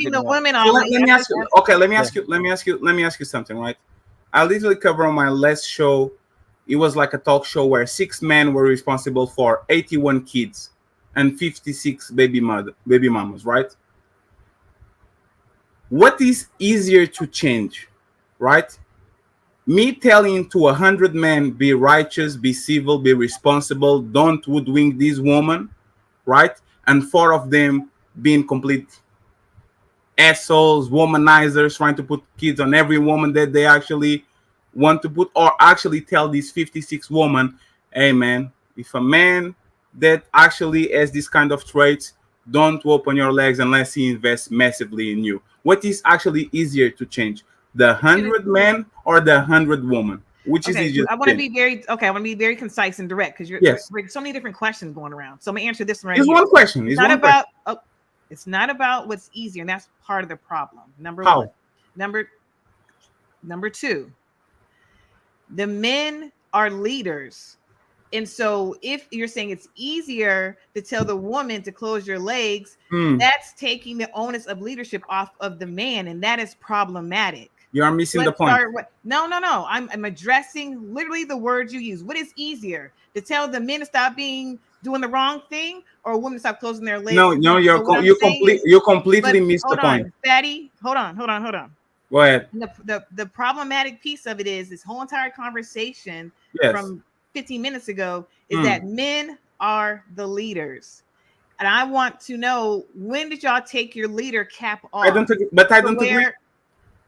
keeping the women So on. let me ask you. Okay, let me ask you. Let me ask you something. Right? I literally covered on my last show. It was like a talk show where 6 men were responsible for 81 kids and 56 baby mamas. Right? What is easier to change? Right? Me telling to 100 men, be righteous, be civil, be responsible, don't woodwink this woman, right? And 4 of them being complete assholes, womanizers, trying to put kids on every woman that they actually want to put, or actually tell these 56 women, hey man, if a man that actually has this kind of traits, don't open your legs unless he invests massively in you. What is actually easier to change? The 100 men or the 100 women? Which is Okay, so easier I to want to change? be very okay. I want to be very concise and direct because Yes. there's so many different questions going around. So I'm gonna answer this one right It's here. one question. It's It's not one question. about it's not about what's easier, and that's part of the problem. Number one. How? Number two, the men are leaders. And so if you're saying it's easier to tell the woman to close your legs, Hmm. that's taking the onus of leadership off of the man, and that is problematic. You are missing the Let's point. start with no. I'm addressing literally the words you use. What is easier to tell the men to stop doing the wrong thing, or a woman to stop closing their legs? No, no, So what I'm saying is, you completely but missed the hold point. on, fatty, hold on. Go ahead. And the problematic piece of it is this whole entire conversation Yes. from 15 minutes ago is Hmm. that men are the leaders. And I want to know, when did y'all take your leader cap I off? don't agree, but I To don't agree. where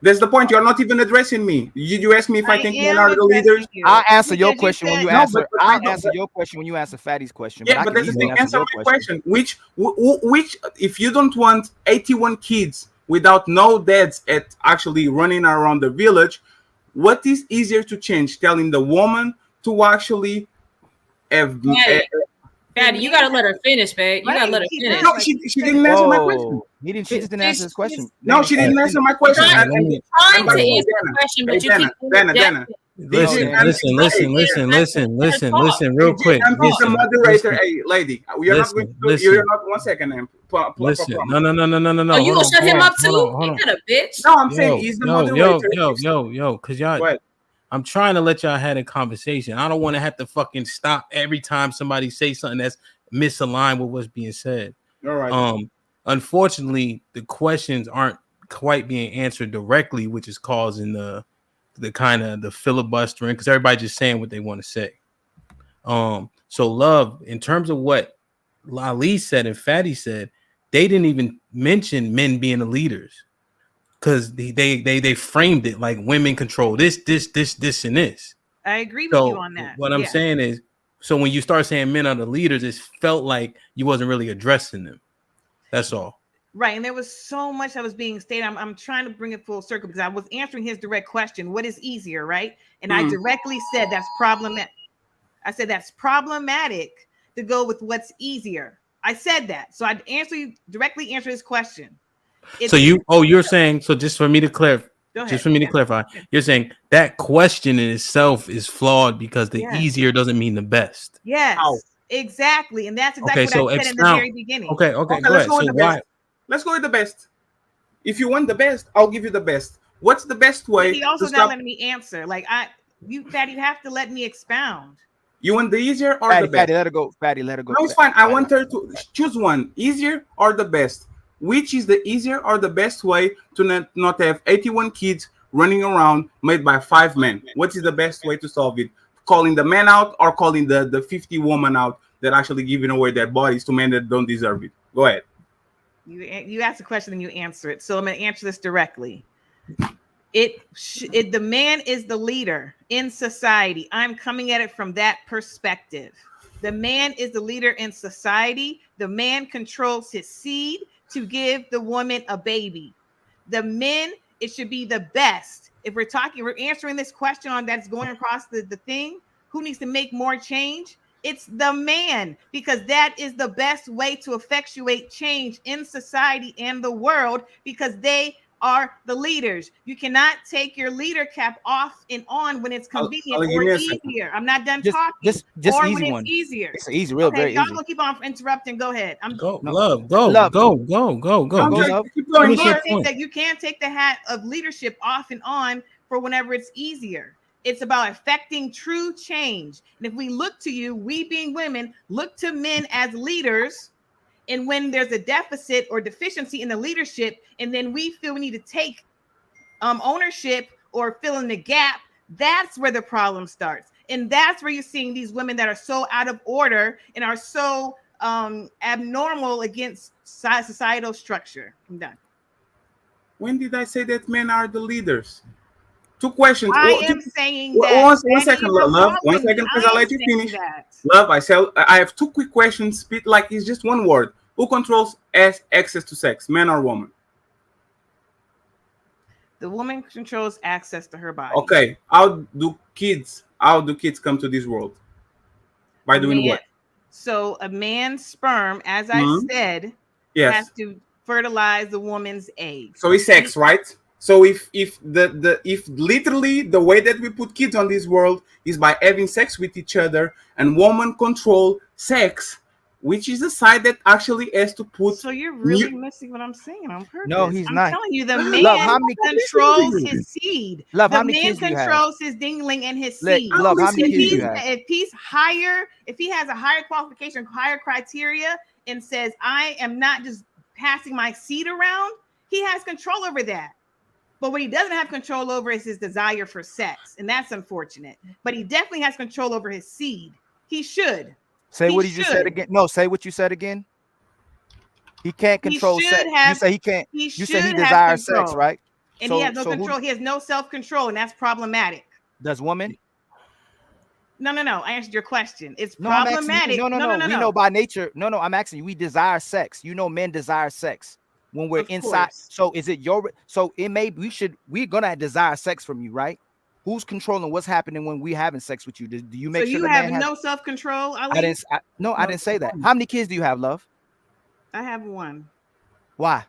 That's the point. You're not even addressing me. You ask me if I I think men am are the addressing leaders. you I'll answer your because you question when said you No, answer. but I'll no, answer your question when you answer Fatty's question. But yeah, I but can that's the easily thing. answer Answer your my question. question. Which, if you don't want 81 kids without no dads at actually running around the village, what is easier to change? Telling the woman to actually have. Daddy, you gotta let her finish, babe. You gotta let her finish. No, she didn't answer my question. Whoa, he didn't. She just didn't answer his question. No, Dana, she she didn't didn't answer finish. my question. Trying, And by to the way, answer the question, but you keep Dana. interjecting. DJ, Listen, real quick. I'm the moderator. Listen, Hey, lady, you're not going to. listen, You're not 1 second. listen. No. Oh, you Hold gonna on, shut him up too? hold Ain't on. that a bitch? No, I'm saying he's the moderator. Cause y'all, I'm trying to let y'all have a conversation. I don't want to have to fucking stop every time somebody say something that's misaligned with what's being said. All right. Unfortunately, the questions aren't quite being answered directly, which is causing the kind of the filibustering because everybody just saying what they want to say. So love, in terms of what Ali said and Fatty said, they didn't even mention men being the leaders because they framed it like women control this, and this. I agree with So you on that. what I'm saying is, so when you start saying men are the leaders, it felt like you wasn't really addressing them. That's all. Right. And there was so much that was being stated. I'm trying to bring it full circle because I was answering his direct question. What is easier? Right. And I directly said that's problematic. I said that's problematic to go with what's easier. I said that. So I'd directly answer his question. You're saying, so just for me to clarify, Yeah. you're saying that question in itself is flawed because the Yes. easier doesn't mean the best. Yes, exactly. And that's exactly what I said in the very beginning. Okay, go let's ahead. go with So the best. Let's go with the best. If you want the best, I'll give you the best. What's the best way? But he also not letting me answer. Like you have to let me expound. You want the easier or Fatty, the best? Fatty, let her go. Fatty, let her go. No, it's fine. I want her to choose one, easier or the best. Which is the easier or the best way to not have 81 kids running around made by 5 men? What is the best way to solve it? Calling the men out or calling the 50 women out that actually giving away their bodies to men that don't deserve it? Go ahead. You ask a question and you answer it. So I'm going to answer this directly. The man is the leader in society. I'm coming at it from that perspective. The man is the leader in society. The man controls his seed to give the woman a baby. The men, it should be the best. If we're answering this question on that's going across the thing, who needs to make more change? It's the man, because that is the best way to effectuate change in society and the world, because they are the leaders. You cannot take your leader cap off and on when it's convenient give or me a second. easier. I'm not done Just talking. Or easy when one. it's easier. It's an easy, real, Okay, very y'all easy. gonna keep on interrupting. Go ahead. Go, No. love, go, Love. go, go, go, go. I'm Go, just love. keep going. Finish Go your ahead. Think point. that you can't take the hat of leadership off and on for whenever it's easier. It's about affecting true change. And if we look to you, we being women, look to men as leaders. And when there's a deficit or deficiency in the leadership, and then we feel we need to take ownership or fill in the gap, that's where the problem starts. And that's where you're seeing these women that are so out of order and are so abnormal against societal structure. I'm done. When did I say that men are the leaders? Two questions. I am saying that. One second, love. 1 second, because I'll let you finish. Love, I have two quick questions. Speak like it's just one word. Who controls access to sex, man or woman? The woman controls access to her body. Okay. How do kids come to this world? By doing what? So a man's sperm, as I said, has to fertilize the woman's egg. So it's sex, right? So if literally the way that we put kids on this world is by having sex with each other, and women control sex, which is a side that actually has to put. So you're really missing what I'm saying on purpose. No, he's I'm not. telling you, the man Love, controls his seed. Love, the how many man kids do you have? controls his dingling and his seed. Love, how many kids do you have? If he's higher, if he has a higher qualification, higher criteria, and says, I am not just passing my seed around, he has control over that. But what he doesn't have control over is his desire for sex. And that's unfortunate. But he definitely has control over his seed. He should. Say what you just said again. No, say what you said again. He can't control sex. You say he can't. You say he desires sex, right? And he has no control. He has no self-control, and that's problematic. Does woman? No. I answered your question. It's problematic. No. We know by nature. No. I'm asking you. We desire sex. You know, men desire sex when we're inside. So is it your? So it may. We're gonna desire sex from you, right? Who's controlling what's happening when we're having sex with you? Do you make sure you have no self-control? I didn't say that. How many kids do you have, love? I have one. Why?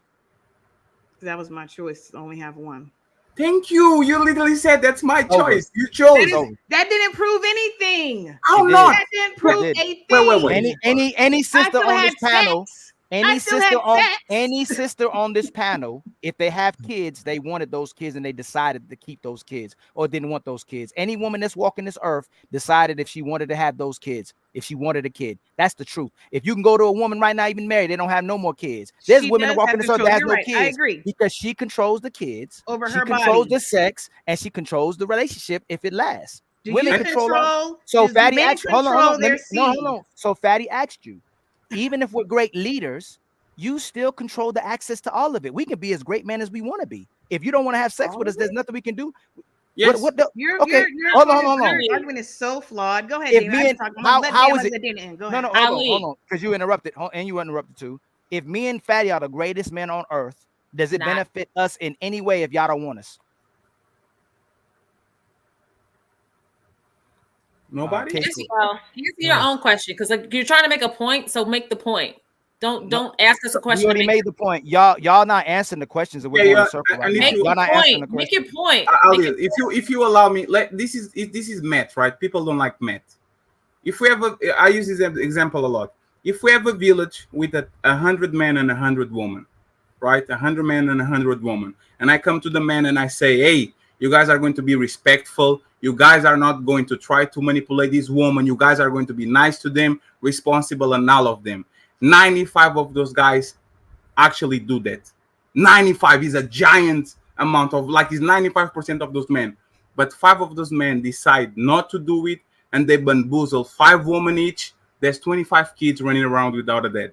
That was my choice to only have one. Thank you. You literally said that's my choice. You chose. That didn't prove anything. How not? That didn't prove a thing. Wait. Any sister on this panel? Sex. Any sister on this panel, if they have kids, they wanted those kids and they decided to keep those kids or didn't want those kids. Any woman that's walking this earth decided if she wanted to have those kids, if she wanted a kid. That's the truth. If you can go to a woman right now, even married, they don't have no more kids. There's women that walking this earth that has no kids. I agree. Because she controls the kids, over her body. She controls the sex, and she controls the relationship if it lasts. Women control. So Fatty asked, hold on. So Fatty asked you. Even if we're great leaders, you still control the access to all of it. We can be as great men as we want to be. If you don't want to have sex with us, there's nothing we can do. Yes. Hold on. Your argument is so flawed. Go ahead. If me and how is it? Go ahead. No, hold on, because you interrupted, and you interrupted too. If me and Fatty are the greatest men on earth, does it benefit us in any way if y'all don't want us? Nobody. Answer your own question, because like you're trying to make a point, so make the point. Don't ask us a question. You already made the point. Y'all not answering the questions that we're going to circle right now. Y'all not answering the question. Make your point. If you allow me, this is math, right? People don't like math. If we have I use this example a lot. If we have a village with 100 men and 100 women, right? 100 men and 100 women, and I come to the men and I say, hey, you guys are going to be respectful. You guys are not going to try to manipulate these women. You guys are going to be nice to them, responsible, and all of them. 95 of those guys actually do that. 95 is a giant amount of, it's 95% of those men. But 5 of those men decide not to do it, and they bamboozle 5 women each. There's 25 kids running around without a dad.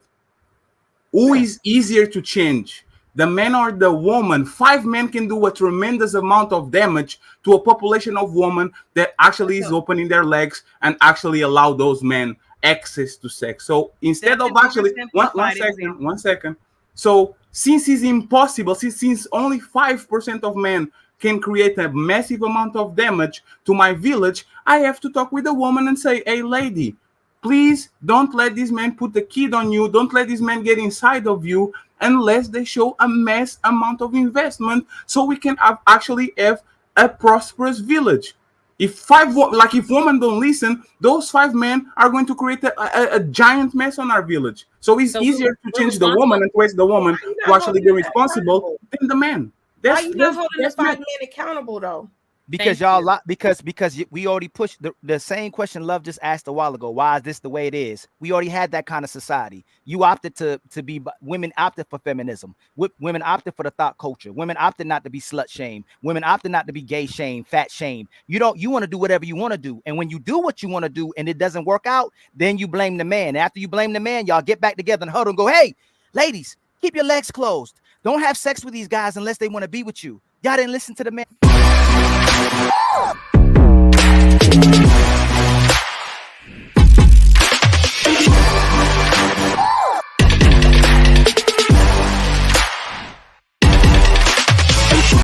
Who is easier to change? The man or the woman? 5 men can do a tremendous amount of damage to a population of women that actually is opening their legs and actually allow those men access to sex. So instead of actually one second. So since it's impossible, since only 5% of men can create a massive amount of damage to my village, I have to talk with a woman and say, hey lady, please don't let this man put the kid on you. Don't let this man get inside of you unless they show a mass amount of investment, so we can actually have a prosperous village. If if women don't listen, those 5 men are going to create a giant mess on our village. So it's easier to change the woman and raise the woman to actually be responsible than the man. Why are you not holding the 5 men accountable though? Because because we already pushed the same question Love just asked a while ago. Why is this the way it is? We already had that kind of society. You opted to be, women opted for feminism. Women opted for the thought culture. Women opted not to be slut shamed. Women opted not to be gay shamed, fat shamed. You want to do whatever you want to do. And when you do what you want to do and it doesn't work out, then you blame the man. After you blame the man, y'all get back together and huddle and go, hey, ladies, keep your legs closed. Don't have sex with these guys unless they want to be with you. Y'all didn't listen to the man.